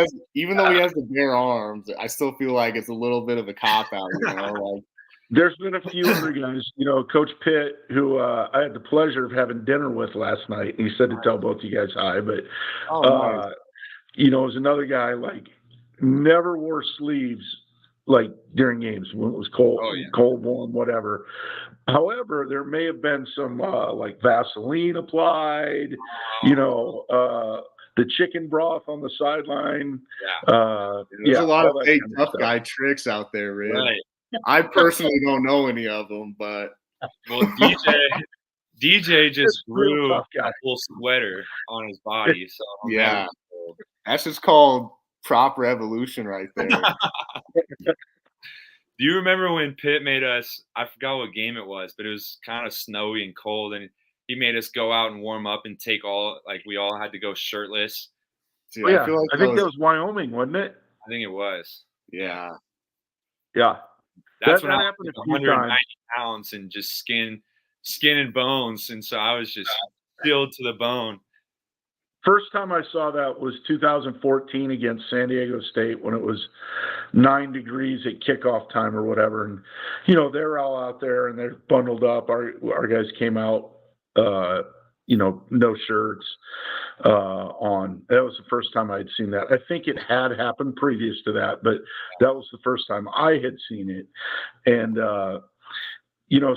has the bare arms, I still feel like it's a little bit of a cop out, like there's been a few other guys, Coach Pitt, who I had the pleasure of having dinner with last night, and he said to tell both you guys hi, but nice. was another guy like never wore sleeves like during games when it was cold, warm, whatever. However, there may have been some like Vaseline applied, the chicken broth on the sideline. There's a lot of fake tough guy tricks out there, Rid. Right. I personally don't know any of them, but DJ just grew a full sweater on his body. So yeah, that's just called proper evolution right there. Do you remember when Pitt made us, I forgot what game it was, but it was kind of snowy and cold, and he made us go out and warm up and we all had to go shirtless. Dude, I think that was Wyoming, wasn't it? I think it was. Yeah. Yeah. That's when I was 190 pounds and just skin and bones, and so I was just filled to the bone. First time I saw that was 2014 against San Diego State when it was 9 degrees at kickoff time or whatever. And, they're all out there and they're bundled up. Our guys came out, no shirts on. That was the first time I'd seen that. I think it had happened previous to that, but that was the first time I had seen it. And,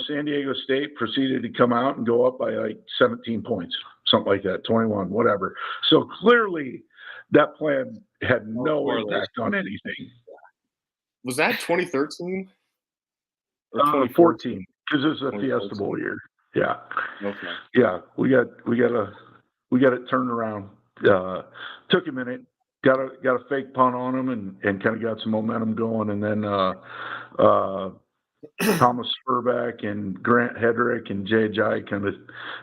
San Diego State proceeded to come out and go up by like 17 points. Something like that, 21, whatever. So clearly that plan had no impact on anything. Was that 2013? 14, because this is a Fiesta Bowl year. Yeah. Okay. Yeah, we got it turned around. Took a minute, got a fake punt on them and kind of got some momentum going, and then Thomas Spurback and Grant Hedrick and Jay Jai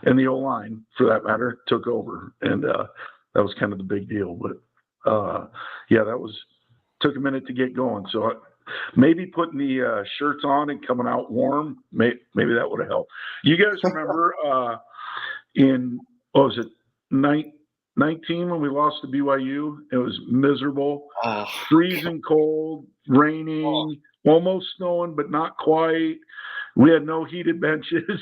and the O-line, for that matter, took over. And that was kind of the big deal. But, that took a minute to get going. So maybe putting the shirts on and coming out warm, maybe that would have helped. You guys remember what was it, 19 when we lost to BYU? It was miserable, freezing cold, raining, almost snowing, but not quite. We had no heated benches,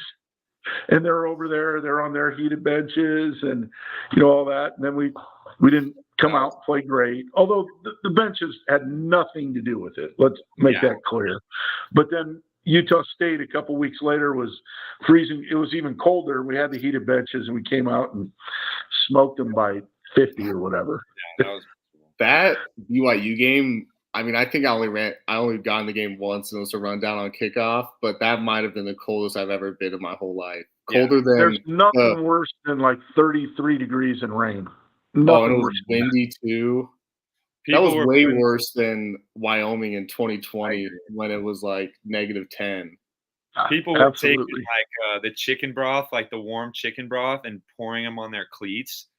and they're over there. They're on their heated benches, and all that. And then we didn't come out and play great, although the benches had nothing to do with it. Let's make that clear. But then Utah State a couple weeks later was freezing. It was even colder. We had the heated benches, and we came out and smoked them by 50 or whatever. Yeah, that BYU game. I mean, I think I only got in the game once, and it was a rundown on kickoff, but that might have been the coldest I've ever been in my whole life. Colder than there's nothing worse than like 33 degrees and rain. And it was windy too. That was way worse than Wyoming in 2020 when it was like -10. People were taking like the chicken broth, like the warm chicken broth, and pouring them on their cleats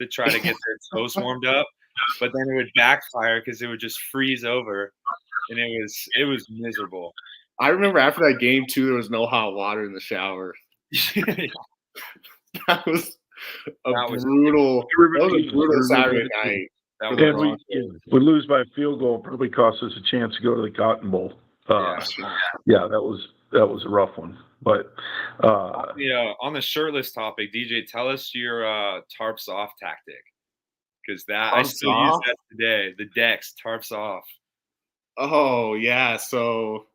to try to get their toes warmed up. But then it would backfire because it would just freeze over, and it was miserable. I remember after that game too, there was no hot water in the shower. That was a brutal Saturday night. And we lose by a field goal, probably cost us a chance to go to the Cotton Bowl. That was a rough one. But on the shirtless topic, DJ, tell us your tarps off tactic. Because I still use that today. The decks, tarps off. Oh yeah. So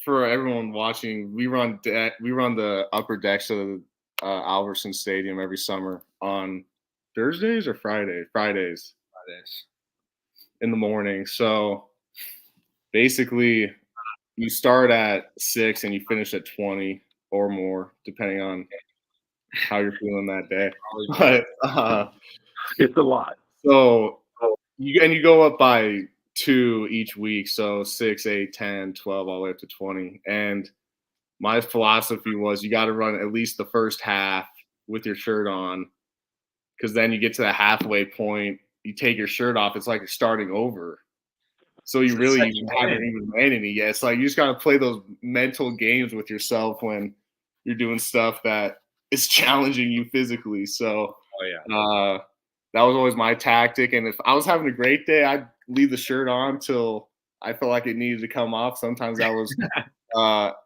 for everyone watching, we run the upper decks of Alverson Stadium every summer on Thursdays or Fridays in the morning. So basically, you start at 6 and you finish at 20 or more, depending on how you're feeling that day. But it's a lot. So you go up by 2 each week. So 6, 8, 10, 12, all the way up to 20. And my philosophy was you got to run at least the first half with your shirt on, because then you get to the halfway point, you take your shirt off. It's like you're starting over. So you really haven't even ran any yet. So you just got to play those mental games with yourself when you're doing stuff that is challenging you physically. So that was always my tactic. And if I was having a great day, I'd leave the shirt on till I felt like it needed to come off. Sometimes that was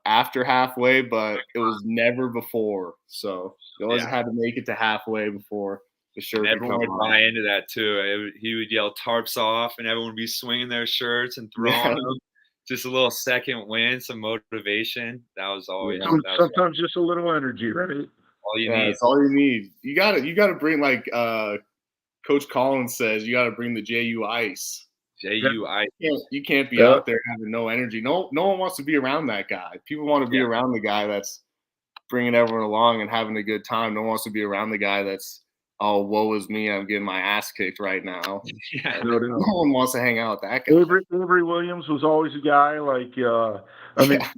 after halfway, but it was never before. So you always had to make it to halfway before the shirt. Everyone would buy into that too. He would yell "tarps off," and everyone would be swinging their shirts and throwing them. Just a little second win, some motivation. That was always sometimes just a little energy, right? All you need. It's all you need. You gotta bring, like Coach Collins says, you gotta bring the JU ice. JU ice. You can't be out there having no energy. No one wants to be around that guy. People want to be around the guy that's bringing everyone along and having a good time. No one wants to be around the guy that's, oh, woe is me, I'm getting my ass kicked right now. No one wants to hang out with that guy. Avery Williams was always a guy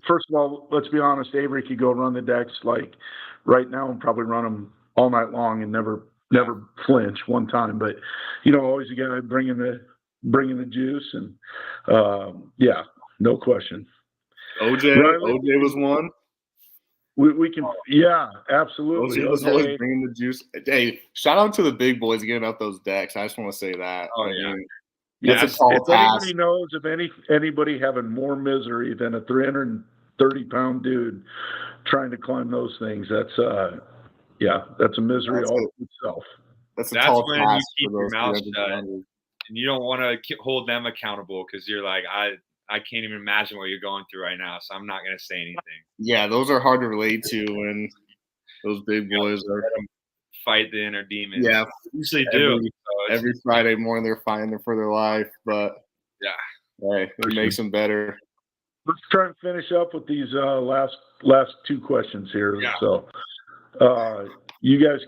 first of all, let's be honest, Avery could go run the decks like right now and probably run them all night long and never flinch one time. But, always a guy bringing the juice and, no question. OJ was one. We can, absolutely. OJ was always bringing the juice. Hey, shout out to the big boys getting up those decks. I just want to say that. Oh, yeah. If anybody knows of anybody having more misery than a 330-pound dude trying to climb those things, that's a misery all itself. That's when you keep your mouth shut, and you don't want to hold them accountable because you're like, I can't even imagine what you're going through right now, so I'm not going to say anything. Yeah, those are hard to relate to when those big boys are fight the inner demons. Yeah, usually do. Every Friday morning they're fighting for their life, but hey, it makes them better. Let's try and finish up with these last two questions here. Yeah. So, you guys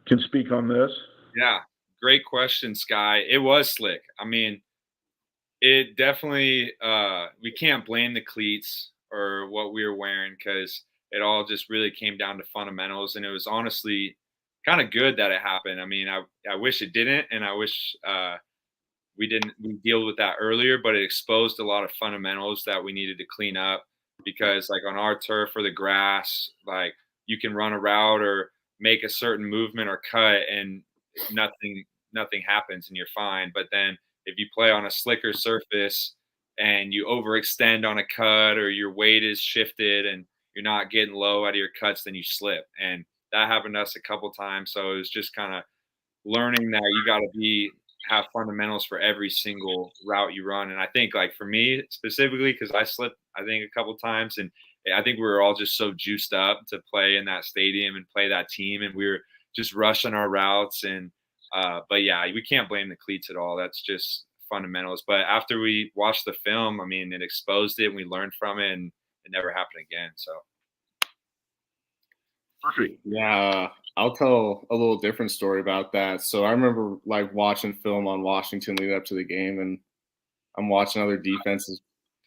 can speak on this. Yeah, great question, Sky. It was slick. I mean, it definitely we can't blame the cleats or what we were wearing because it all just really came down to fundamentals, and it was honestly kind of good that it happened. I mean, I wish it didn't, and I wish we dealt with that earlier, but it exposed a lot of fundamentals that we needed to clean up because, like, on our turf or the grass, like, you can run a route or make a certain movement or cut and nothing happens and you're fine. But then if you play on a slicker surface and you overextend on a cut or your weight is shifted and you're not getting low out of your cuts, then you slip. And that happened to us a couple times. So it was just kind of learning that you got to have fundamentals for every single route you run. And I think, like, for me specifically, because I slipped, I think, a couple times, and I think we were all just so juiced up to play in that stadium and play that team, and we were just rushing our routes. And but yeah, we can't blame the cleats at all. That's just fundamentals. But after we watched the film, I mean, it exposed it and we learned from it, and it never happened again. So perfect. Yeah, I'll tell a little different story about that. So I remember, like, watching film on Washington leading up to the game, and I'm watching other defenses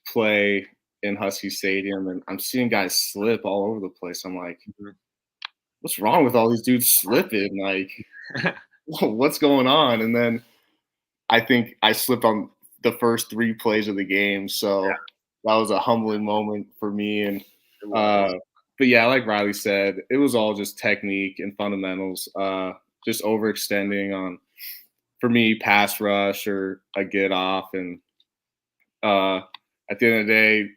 play in Husky Stadium, and I'm seeing guys slip all over the place. I'm like, what's wrong with all these dudes slipping? Like, what's going on? And then I think I slipped on the first 3 plays of the game. So that was a humbling moment for me. And but yeah, like Riley said, it was all just technique and fundamentals, just overextending on, for me, pass rush or a get off. And at the end of the day,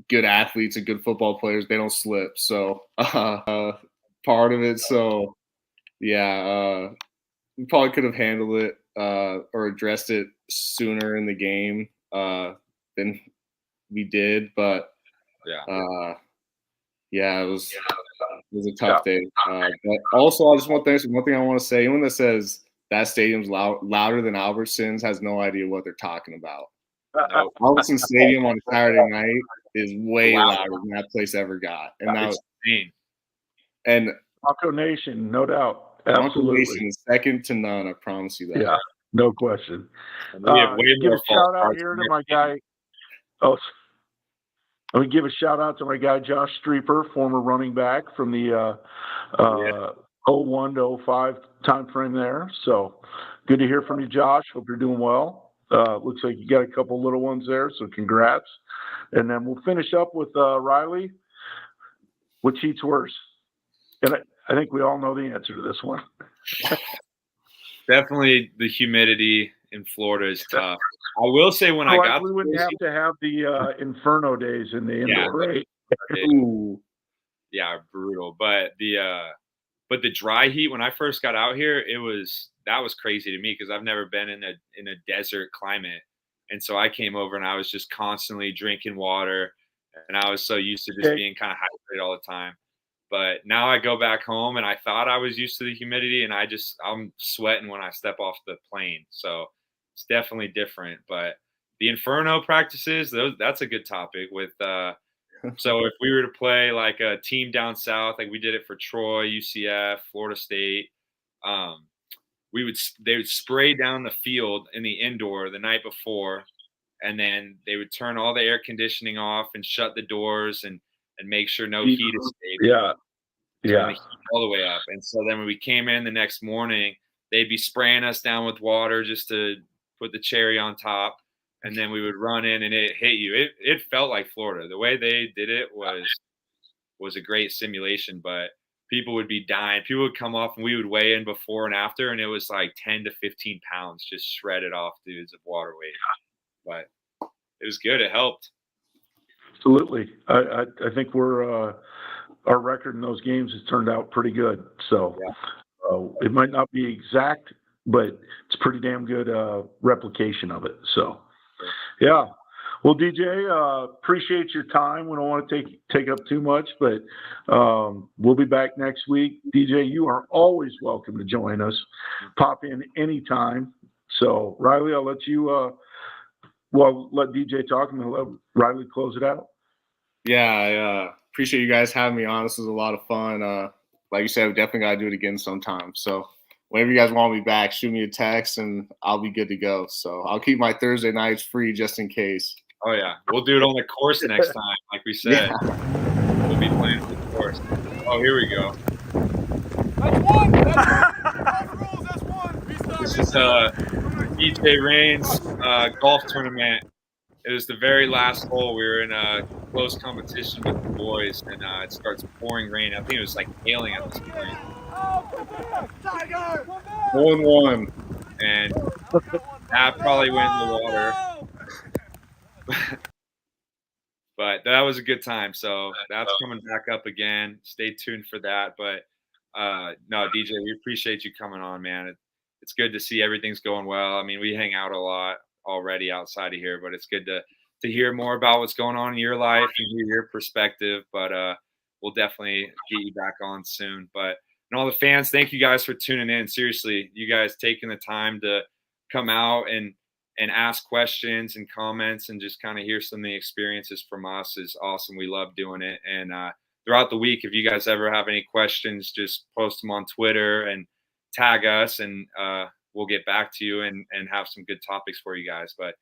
good athletes and good football players, they don't slip. So part of it. So yeah, we probably could have handled it or addressed it sooner in the game than we did. But yeah, it was a tough day. But also, I just want to say one thing I want to say. Anyone that says that stadium's louder than Albertsons has no idea what they're talking about. Albertson Stadium on Saturday night is way louder than that place ever got. And that was insane. And Bronco Nation, no doubt. Bronco Nation is second to none, I promise you that. Yeah, no question. Give a shout out here to my guy. Let me give a shout out to my guy, Josh Streeper, former running back from the 01 to 05 time frame there. So good to hear from you, Josh. Hope you're doing well. Looks like you got a couple little ones there, so congrats. And then we'll finish up with Riley. Which heat's worse? And I think we all know the answer to this one. Definitely the humidity in Florida is tough. I will say when I got we wouldn't have to have the Inferno days in the indoor, right? Ooh. Yeah, brutal. But the dry heat when I first got out here, that was crazy to me because I've never been in a desert climate. And so I came over and I was just constantly drinking water, and I was so used to just being kind of hydrated all the time. But now I go back home and I thought I was used to the humidity, and I'm sweating when I step off the plane. So it's definitely different. But the Inferno practices, that's a good topic with so if we were to play like a team down south, like we did it for Troy, UCF, Florida State, they would spray down the field in the indoor the night before, and then they would turn all the air conditioning off and shut the doors and make sure no heat escaped. Yeah. Turn the heat all the way up. And so then when we came in the next morning, they'd be spraying us down with water just to put the cherry on top. And then we would run in and it hit you. It felt like Florida. The way they did it was a great simulation, but people would be dying. People would come off and we would weigh in before and after, and it was like 10 to 15 pounds just shredded off dudes of water weight. But it was good. It helped. Absolutely. I think our record in those games has turned out pretty good. So it might not be exact, but it's a pretty damn good replication of it. So, yeah. Well, DJ, appreciate your time. We don't want to take up too much, but we'll be back next week. DJ, you are always welcome to join us. Pop in anytime. So, Riley, I'll let you let DJ talk and let Riley close it out. Yeah, I appreciate you guys having me on. This was a lot of fun. Like you said, we definitely got to do it again sometime. So whenever you guys want me back, shoot me a text and I'll be good to go. So I'll keep my Thursday nights free just in case. Oh, yeah. We'll do it on the course next time, like we said. Yeah. We'll be playing for the course. Oh, here we go. That's one. That's one. This is DJ Rain's golf tournament. It was the very last hole. We were in a close competition with the boys, and it starts pouring rain. I think it was like hailing at this point. 1-1. And that probably went in the water. But that was a good time. So that's coming back up again. Stay tuned for that. But no, DJ, we appreciate you coming on, man. It's good to see everything's going well. I mean, we hang out a lot already outside of here, but it's good to hear more about what's going on in your life and hear your perspective. But we'll definitely get you back on soon. But and all the fans, thank you guys for tuning in. Seriously, you guys taking the time to come out and ask questions and comments and just kind of hear some of the experiences from us is awesome. We love doing it. And throughout the week, if you guys ever have any questions, just post them on Twitter and tag us, and we'll get back to you and have some good topics for you guys. But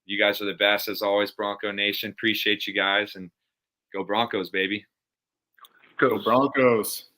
you guys are the best as always, Bronco Nation. Appreciate you guys, and go Broncos, baby. Go Broncos.